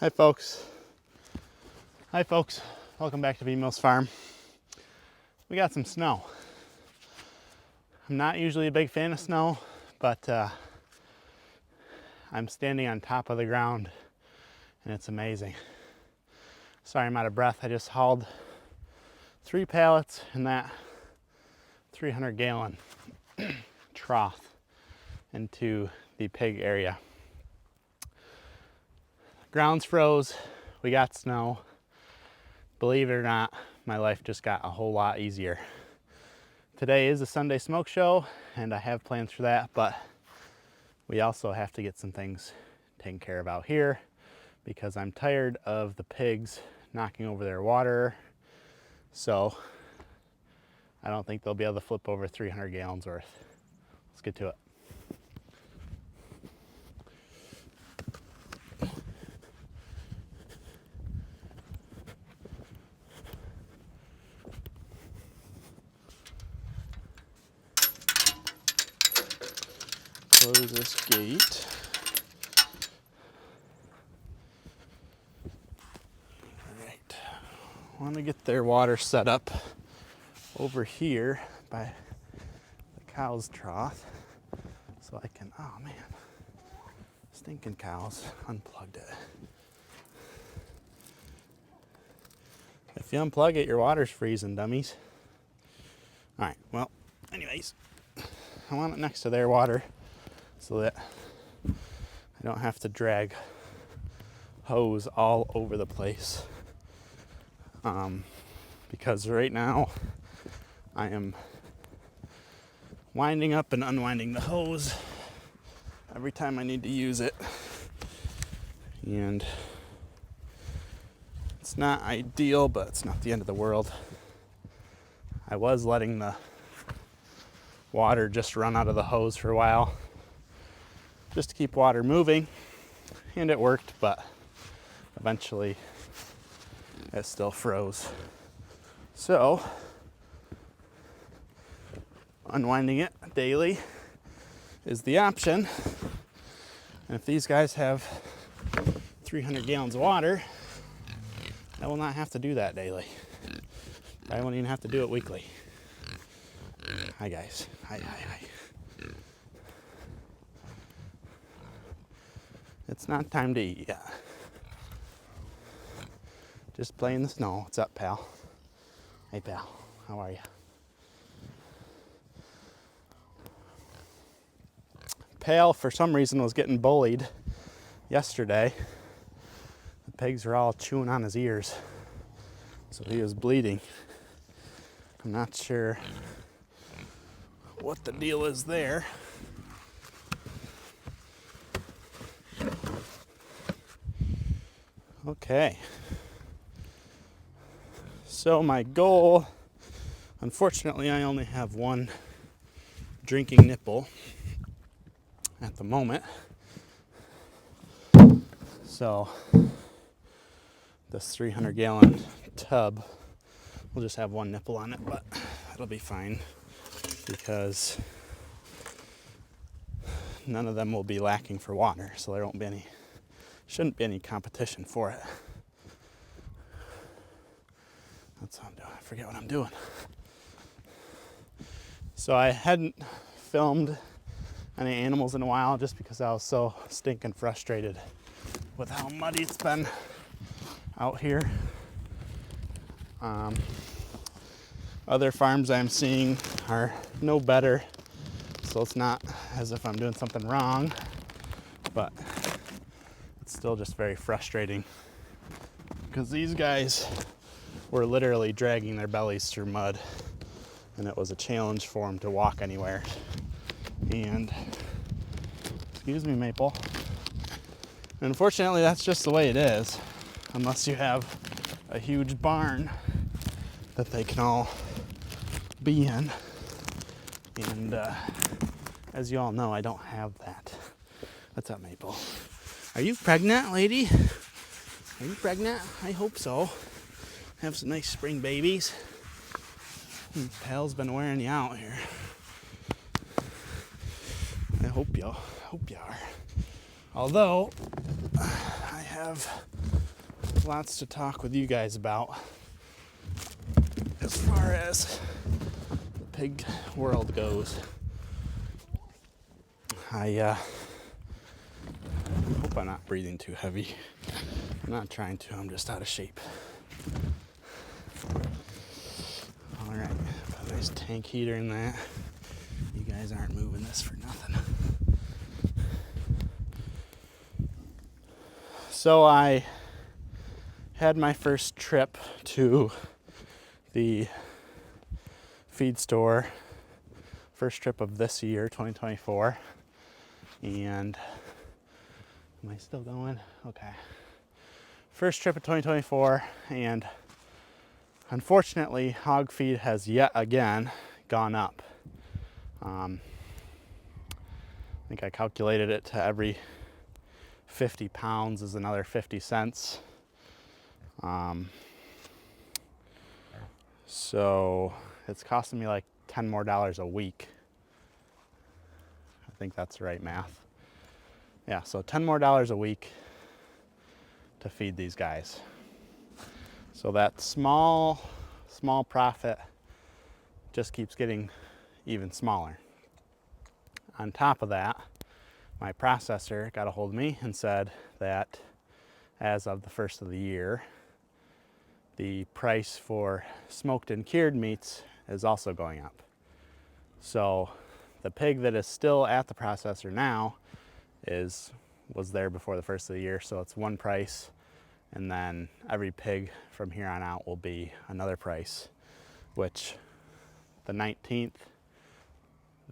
Hi folks. Welcome back to B Mills Farm. We got some snow. I'm not usually a big fan of snow, but I'm standing on top of the ground and it's amazing. Sorry, I'm out of breath. I just hauled 3 pallets in that 300-gallon trough into the pig area. Ground's froze. We got snow. Believe it or not, my life just got a whole lot easier. Today is a Sunday smoke show, and I have plans for that, but we also have to get some things taken care of out here because I'm tired of the pigs knocking over their water. So I don't think they'll be able to flip over 300 gallons worth. Let's get to it. Close this gate. All right. I want to get their water set up over here by the cow's trough so I can, oh man, stinking cows, unplugged it. If you unplug it, your water's freezing, dummies. All right, well, anyways, I want it next to their water so that I don't have to drag hose all over the place. Because right now I am winding up and unwinding the hose every time I need to use it. And it's not ideal, but it's not the end of the world. I was letting the water just run out of the hose for a while, just to keep water moving, and it worked, but eventually it still froze. So, unwinding it daily is the option. And if these guys have 300 gallons of water, I will not have to do that daily. I won't even have to do it weekly. Hi guys. Hi. It's not time to eat yet. Just playing the snow. What's up, pal? Hey, pal. How are you? Pal, for some reason, was getting bullied yesterday. The pigs were all chewing on his ears, so he was bleeding. I'm not sure what the deal is there. Okay. So my goal, unfortunately, I only have one drinking nipple at the moment. So this 300-gallon tub will just have one nipple on it, but it'll be fine because none of them will be lacking for water, so there shouldn't be any competition for it. That's what I'm doing. I forget what I'm doing. So I hadn't filmed any animals in a while just because I was so stinking frustrated with how muddy it's been out here. Other farms I'm seeing are no better, so it's not as if I'm doing something wrong, but it's still just very frustrating because these guys were literally dragging their bellies through mud, and it was a challenge for them to walk anywhere. And excuse me, Maple. And unfortunately, that's just the way it is, unless you have a huge barn that they can all be in. And as you all know, I don't have that. What's up, Maple? Are you pregnant, lady? Are you pregnant? I hope so. Have some nice spring babies. Pal's been wearing you out here. I hope you are. Although I have lots to talk with you guys about as far as the pig world goes. I hope I'm not breathing too heavy. I'm not trying to, I'm just out of shape. All right, put a nice tank heater in that. You guys aren't moving this for nothing. So I had my first trip to the feed store, first trip of this year, 2024. And am I still going? Okay. First trip of 2024, and unfortunately, hog feed has yet again gone up. I think I calculated it to every 50 pounds is another 50 cents. So it's costing me like $10 more a week. I think that's the right math. Yeah, so $10 more a week to feed these guys. So that small profit just keeps getting even smaller. On top of that, my processor got a hold of me and said that as of the first of the year, the price for smoked and cured meats is also going up. So the pig that is still at the processor now was there before the first of the year, so it's one price, and then every pig from here on out will be another price, which the 19th,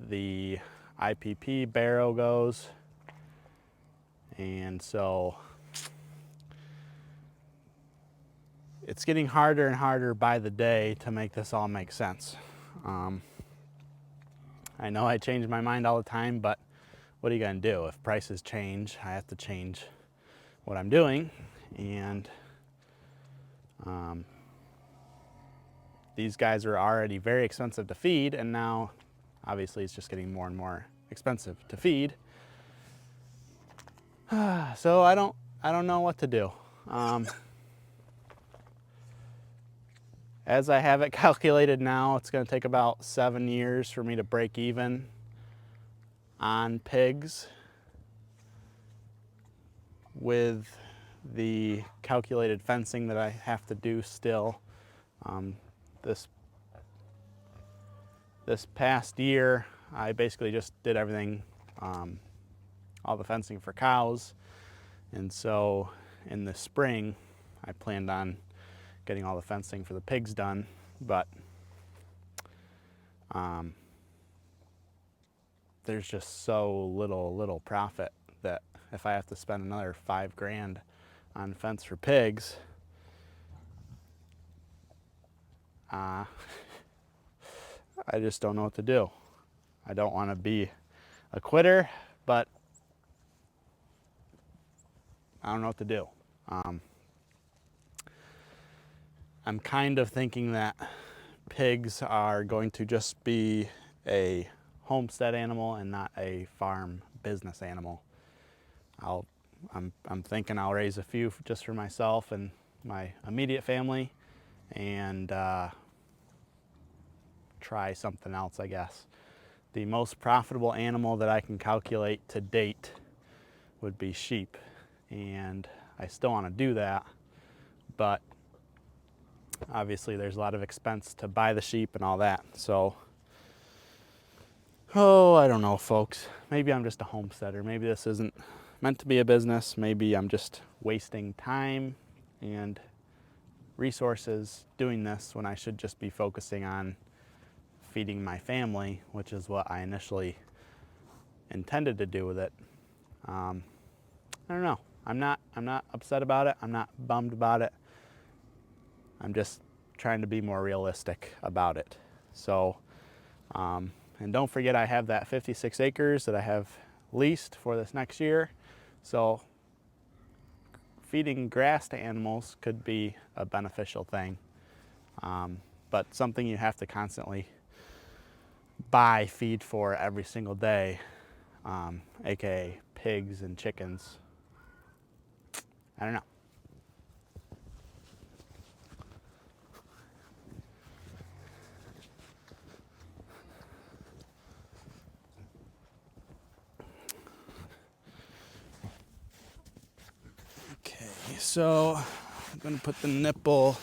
the IPP barrow goes, and so it's getting harder and harder by the day to make this all make sense. I know I change my mind all the time, but what are you gonna do? If prices change, I have to change what I'm doing, and these guys are already very expensive to feed, and now obviously it's just getting more and more expensive to feed. So I don't know what to do. As I have it calculated now, it's going to take about 7 years for me to break even on pigs with the calculated fencing that I have to do still. This past year, I basically just did everything, all the fencing for cows. And so in the spring, I planned on getting all the fencing for the pigs done, but there's just so little profit that if I have to spend another $5,000 on fence for pigs, I just don't know what to do. I don't want to be a quitter, but I don't know what to do. I'm kind of thinking that pigs are going to just be a homestead animal and not a farm business animal. I'm thinking I'll raise a few just for myself and my immediate family, and try something else, I guess. The most profitable animal that I can calculate to date would be sheep, and I still want to do that, but obviously there's a lot of expense to buy the sheep and all that. So, I don't know, folks. Maybe I'm just a homesteader. Maybe this isn't meant to be a business. Maybe I'm just wasting time and resources doing this when I should just be focusing on feeding my family, which is what I initially intended to do with it. I don't know. I'm not upset about it. I'm not bummed about it. I'm just trying to be more realistic about it. So, and don't forget, I have that 56 acres that I have leased for this next year. So feeding grass to animals could be a beneficial thing, but something you have to constantly buy feed for every single day, aka pigs and chickens. I don't know. so I'm gonna put the nipple.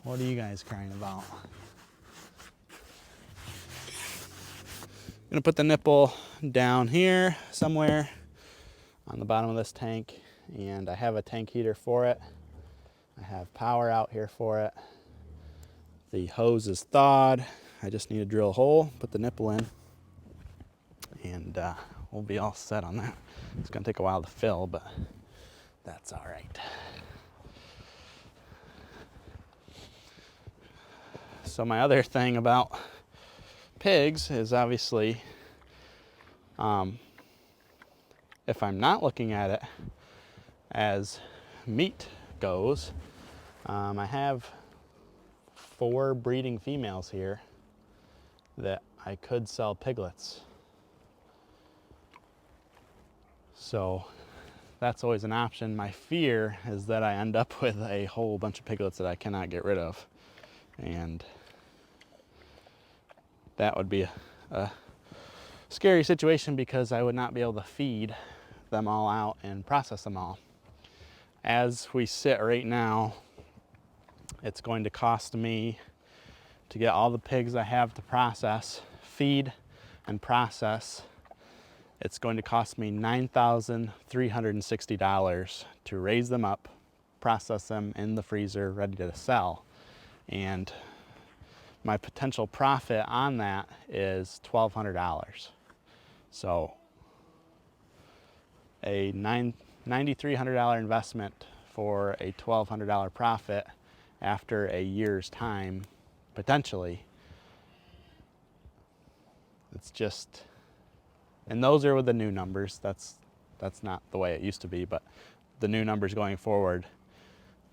What are you guys crying about? I'm gonna put the nipple down here somewhere on the bottom of this tank, and I have a tank heater for it. I have power out here for it. The hose is thawed. I just need to drill a hole, put the nipple in, and we'll be all set on that. It's gonna take a while to fill, but that's all right. So my other thing about pigs is obviously, if I'm not looking at it as meat goes, I have 4 breeding females here that I could sell piglets. So that's always an option. My fear is that I end up with a whole bunch of piglets that I cannot get rid of. And that would be a scary situation because I would not be able to feed them all out and process them all. As we sit right now, it's going to cost me to get all the pigs I have to process, feed, and process. It's going to cost me $9,360 to raise them up, process them in the freezer, ready to sell. And my potential profit on that is $1,200. So a $9,300 investment for a $1,200 profit after a year's time, potentially. It's just, and those are with the new numbers. That's not the way it used to be, but the new numbers going forward,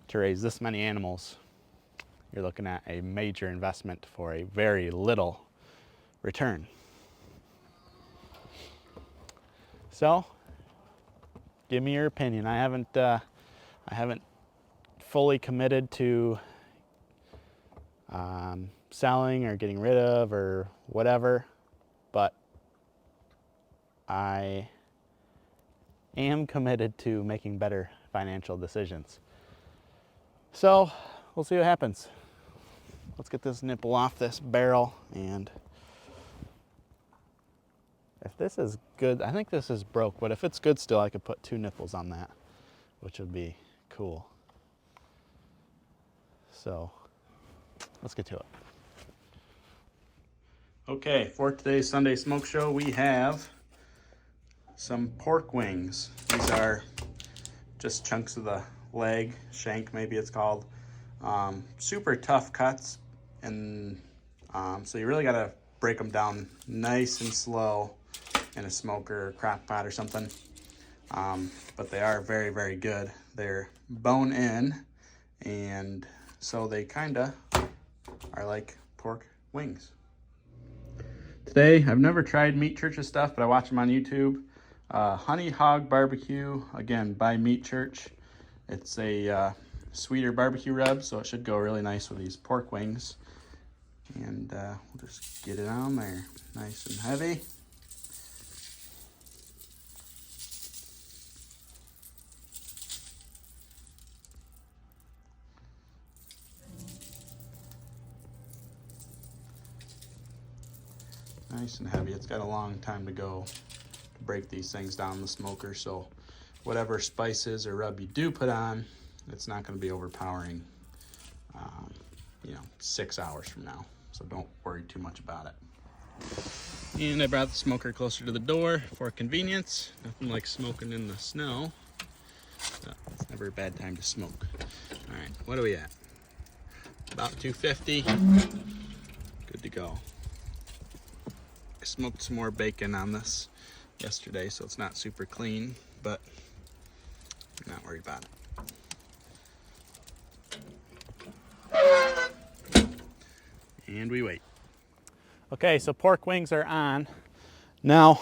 to raise this many animals, you're looking at a major investment for a very little return. So, give me your opinion. I haven't fully committed to selling or getting rid of or whatever, but I am committed to making better financial decisions. So, we'll see what happens. Let's get this nipple off this barrel, and if this is good, I think this is broke, but if it's good still, I could put 2 nipples on that, which would be cool. So, let's get to it. Okay, for today's Sunday Smoke Show, we have some pork wings. These are just chunks of the leg, shank maybe it's called. Super tough cuts, and so you really gotta break them down nice and slow in a smoker or crock pot or something. But they are very, very good. They're bone in, and so they kinda are like pork wings. Today, I've never tried Meat Church's stuff, but I watch them on YouTube. Honey Hog Barbecue, again, by Meat Church. It's a sweeter barbecue rub, so it should go really nice with these pork wings. And we'll just get it on there, nice and heavy. Nice and heavy. It's got a long time to go to break these things down in the smoker, so whatever spices or rub you do put on, it's not going to be overpowering, 6 hours from now. So don't worry too much about it. And I brought the smoker closer to the door for convenience. Nothing like smoking in the snow. So it's never a bad time to smoke. All right, what are we at? About 250. Good to go. I smoked some more bacon on this yesterday, so it's not super clean, but I'm not worried about it. And we wait. Okay, so pork wings are on. Now,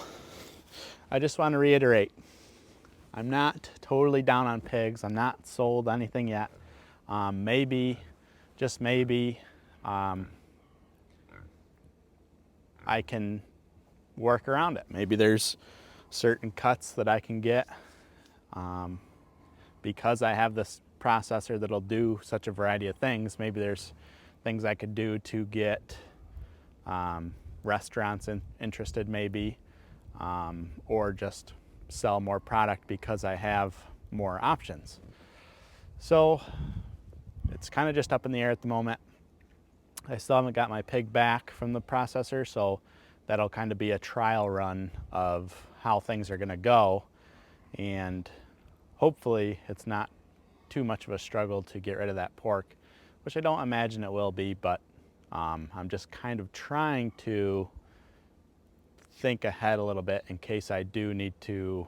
I just want to reiterate, I'm not totally down on pigs. I'm not sold anything yet. Maybe, just maybe, I can work around it. Maybe there's certain cuts that I can get because I have this processor that'll do such a variety of things, maybe there's things I could do to get restaurants interested maybe, or just sell more product because I have more options. So it's kind of just up in the air at the moment. I still haven't got my pig back from the processor, so that'll kind of be a trial run of how things are going to go, and hopefully it's not too much of a struggle to get rid of that pork, which I don't imagine it will be, but I'm just kind of trying to think ahead a little bit in case I do need to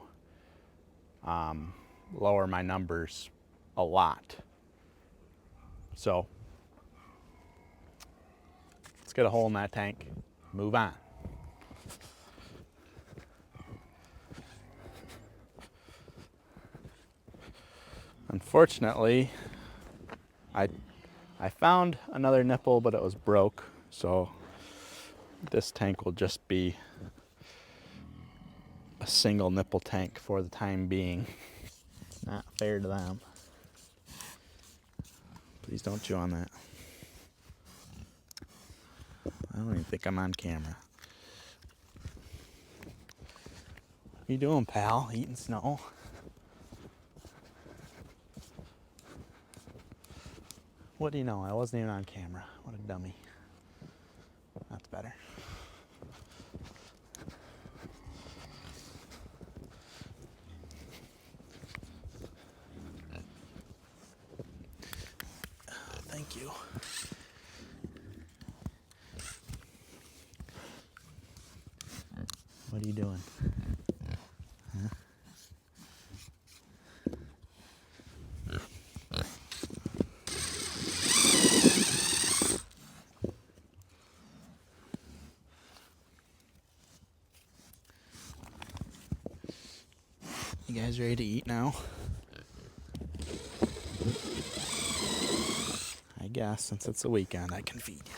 lower my numbers a lot. So let's get a hole in that tank, move on. Unfortunately, I found another nipple, but it was broke, so this tank will just be a single nipple tank for the time being. Not fair to them. Please don't chew on that. I don't even think I'm on camera. What you doing, pal? Eating snow? What do you know? I wasn't even on camera. What a dummy. That's better. Thank you. What are you doing? Huh? You guys ready to eat now? I guess since it's a weekend, I can feed you.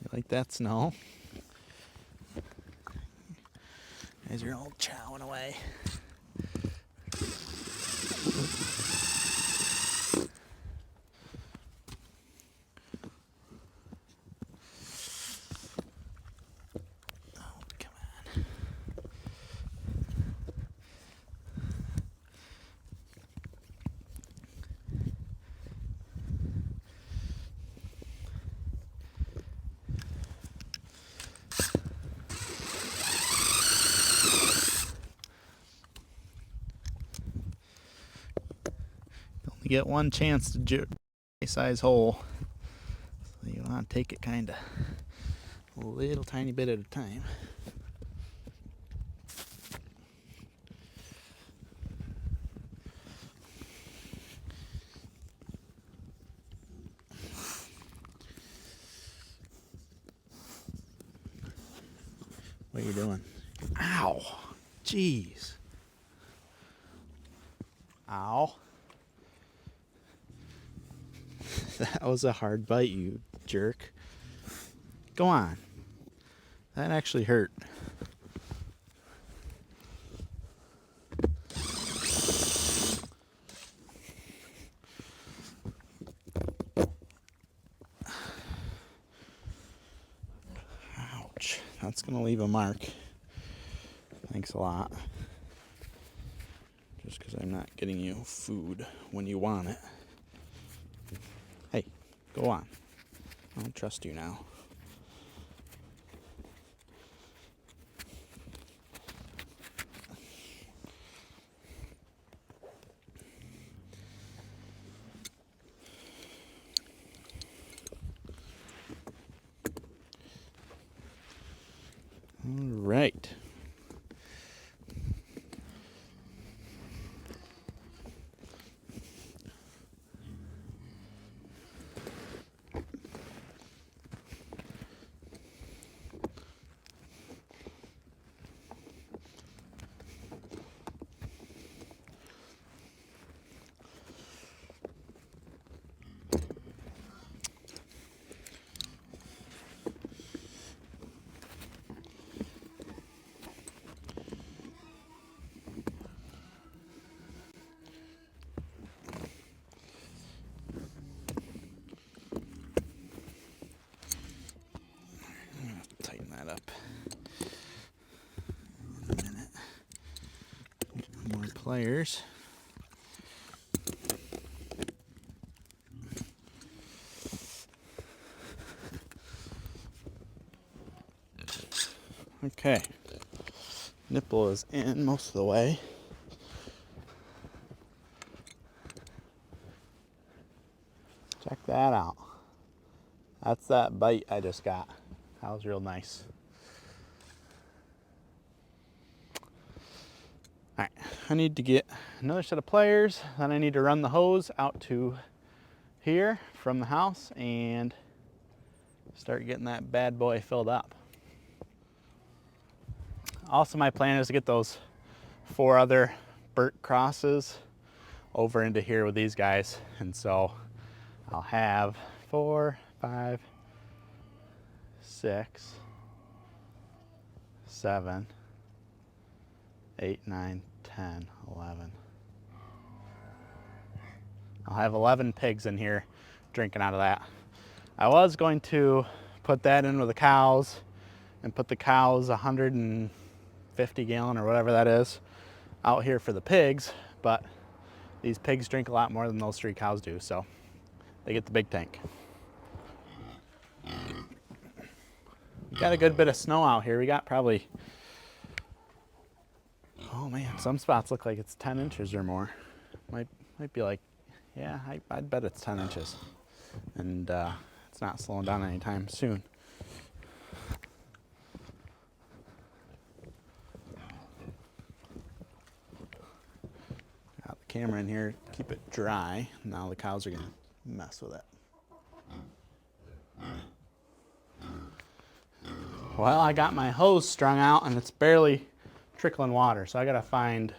You like that snow? As you're all chowing away. You get one chance to do a size hole, so you want to take it kind of a little tiny bit at a time. What are you doing? Ow! Jeez. Ow. That was a hard bite, you jerk. Go on. That actually hurt. Ouch. That's going to leave a mark. Thanks a lot. Just because I'm not getting you food when you want it. Hey, go on. I don't trust you now. All right. that up in a minute. More pliers. Okay, nipple is in most of the way. Check that out. That's that bite I just got. That was real nice. All right, I need to get another set of pliers. Then I need to run the hose out to here from the house and start getting that bad boy filled up. Also, my plan is to get those 4 other Burt crosses over into here with these guys. And so I'll have 4, 5, 6, 7, 8, 9, 10, 11. I'll have 11 pigs in here drinking out of that. I was going to put that in with the cows and put the cows 150 gallon or whatever that is out here for the pigs, but these pigs drink a lot more than those 3 cows do, so they get the big tank. We got a good bit of snow out here. We got probably, oh man, some spots look like it's 10 inches or more. Might be like, yeah, I'd bet it's 10 inches. And it's not slowing down anytime soon. Got the camera in here, keep it dry. Now the cows are gonna mess with it. Well, I got my hose strung out and it's barely trickling water, so I gotta find,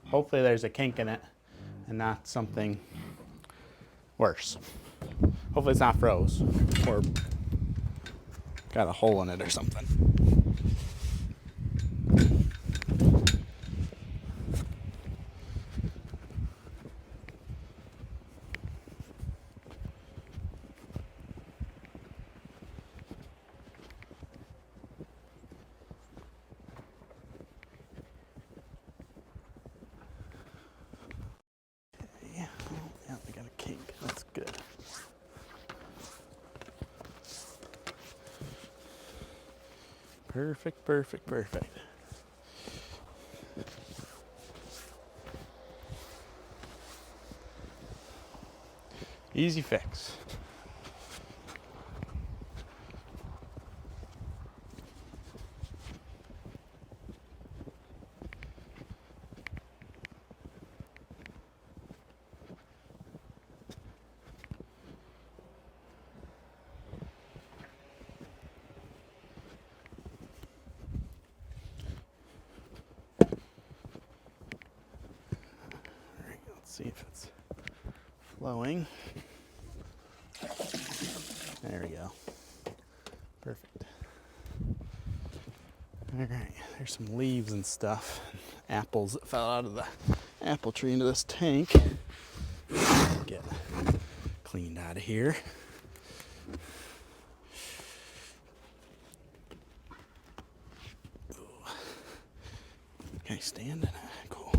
hopefully there's a kink in it and not something worse. Hopefully it's not froze or got a hole in it or something. Yeah, they got a kink. That's good. Perfect, perfect, perfect. Easy fix. See if it's flowing. There we go. Perfect. All right, there's some leaves and stuff, apples that fell out of the apple tree into this tank. Get cleaned out of here. Ooh. Okay, standing. Cool.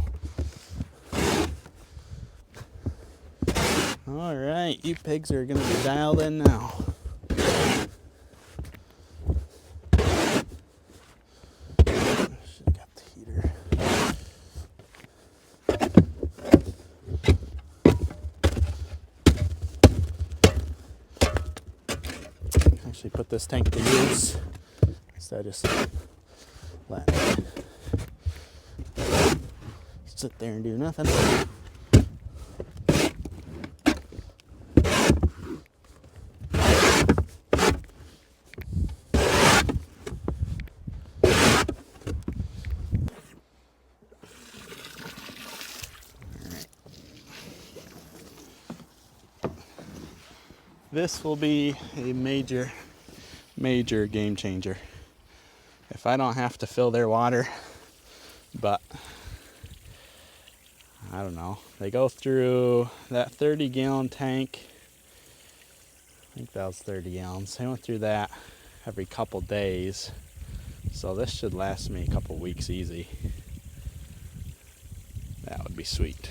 All right, you pigs are gonna be dialed in now. Should've got the heater. Actually put this tank to use instead of just letting it sit there and do nothing. This will be a major game changer. If I don't have to fill their water, but I don't know. They go through that 30-gallon tank. I think that was 30 gallons. They went through that every couple days. So this should last me a couple weeks easy. That would be sweet.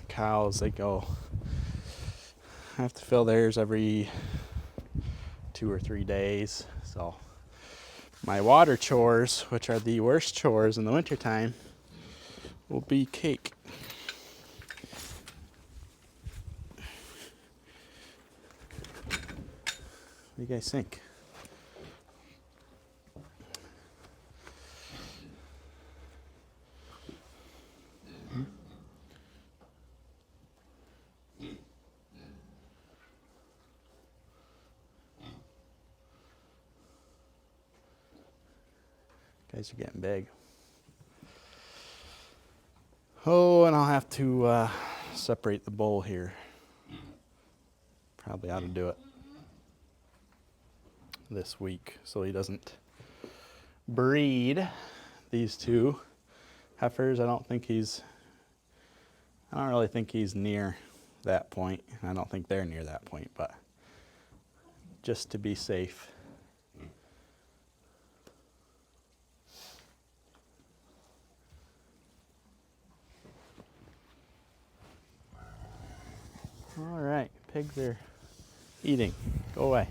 Cows, they go, I have to fill theirs every 2 or 3 days. So my water chores, which are the worst chores in the wintertime, will be cake. What do you guys think? Guys are getting big. Oh, and I'll have to separate the bowl here. Probably ought to do it this week so he doesn't breed these two heifers. I don't really think he's near that point. I don't think they're near that point, but just to be safe. All right, pigs are eating. Go away.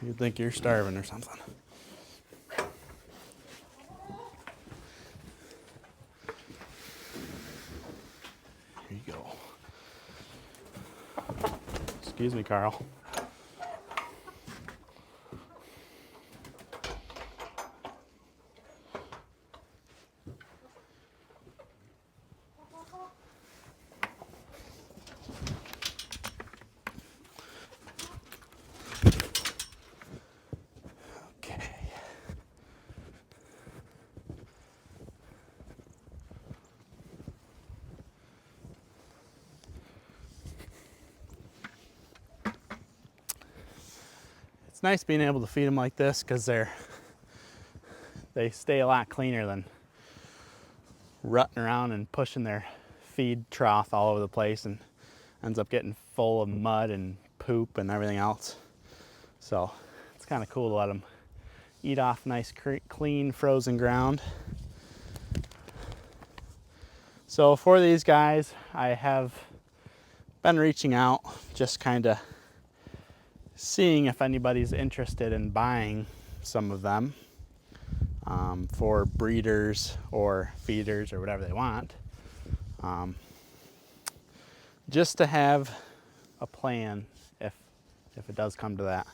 You'd think you're starving or something. Here you go. Excuse me, Carl. It's nice being able to feed them like this because they stay a lot cleaner than rutting around and pushing their feed trough all over the place and ends up getting full of mud and poop and everything else. So it's kind of cool to let them eat off nice clean frozen ground. So for these guys, I have been reaching out, just kind of seeing if anybody's interested in buying some of them for breeders or feeders or whatever they want, just to have a plan if it does come to that.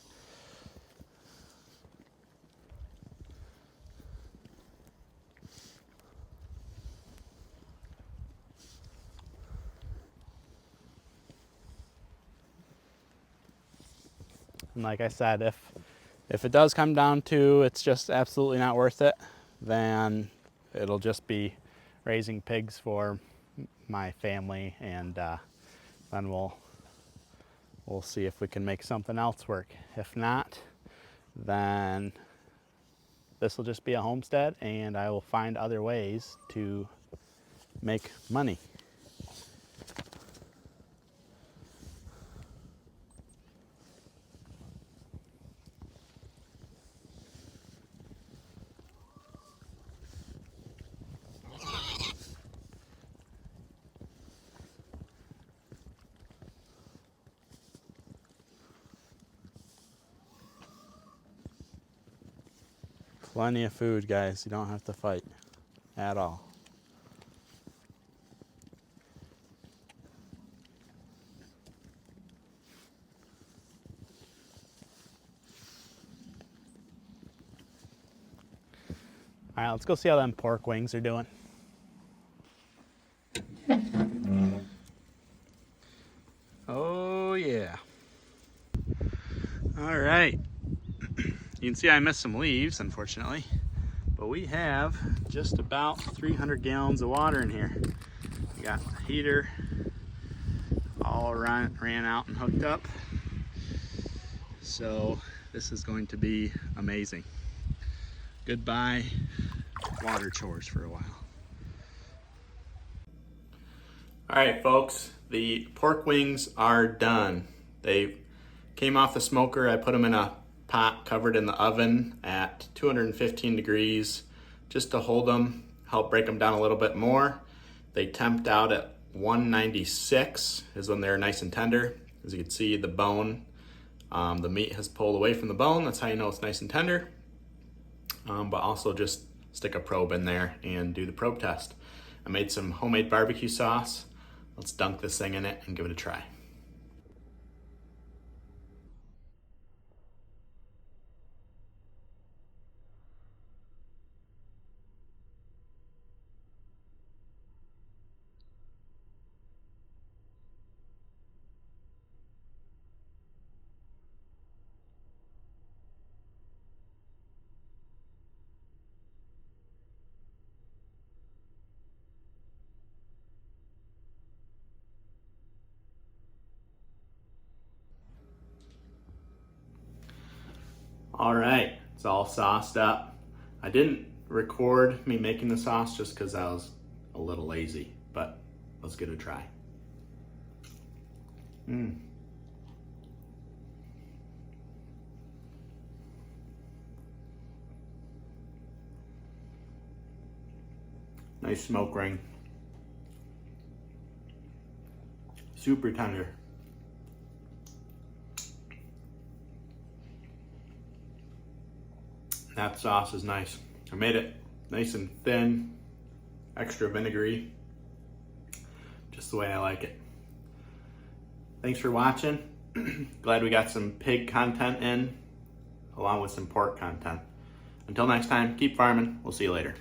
And like I said, if it does come down to it's just absolutely not worth it, then it'll just be raising pigs for my family, and then we'll see if we can make something else work. If not, then this will just be a homestead, and I will find other ways to make money. Plenty of food, guys. You don't have to fight at all. All right, let's go see how them pork wings are doing. Oh yeah. All right. You can see I missed some leaves, unfortunately, but we have just about 300 gallons of water in here. We got the heater all ran out and hooked up. So this is going to be amazing. Goodbye water chores for a while. All right, folks, the pork wings are done. They came off the smoker. I put them in a pot covered in the oven at 215 degrees just to hold them, help break them down a little bit more. They temped out at 196 is when they're nice and tender. As you can see, the bone, the meat has pulled away from the bone. That's how you know it's nice and tender. But also just stick a probe in there and do the probe test. I made some homemade barbecue sauce. Let's dunk this thing in it and give it a try. All right, it's all sauced up. I didn't record me making the sauce just because I was a little lazy, but let's give it a try. Nice smoke ring. Super tender. That sauce is nice. I made it nice and thin, extra vinegary, just the way I like it. Thanks for watching. Glad we got some pig content in, along with some pork content. Until next time, keep farming. We'll see you later.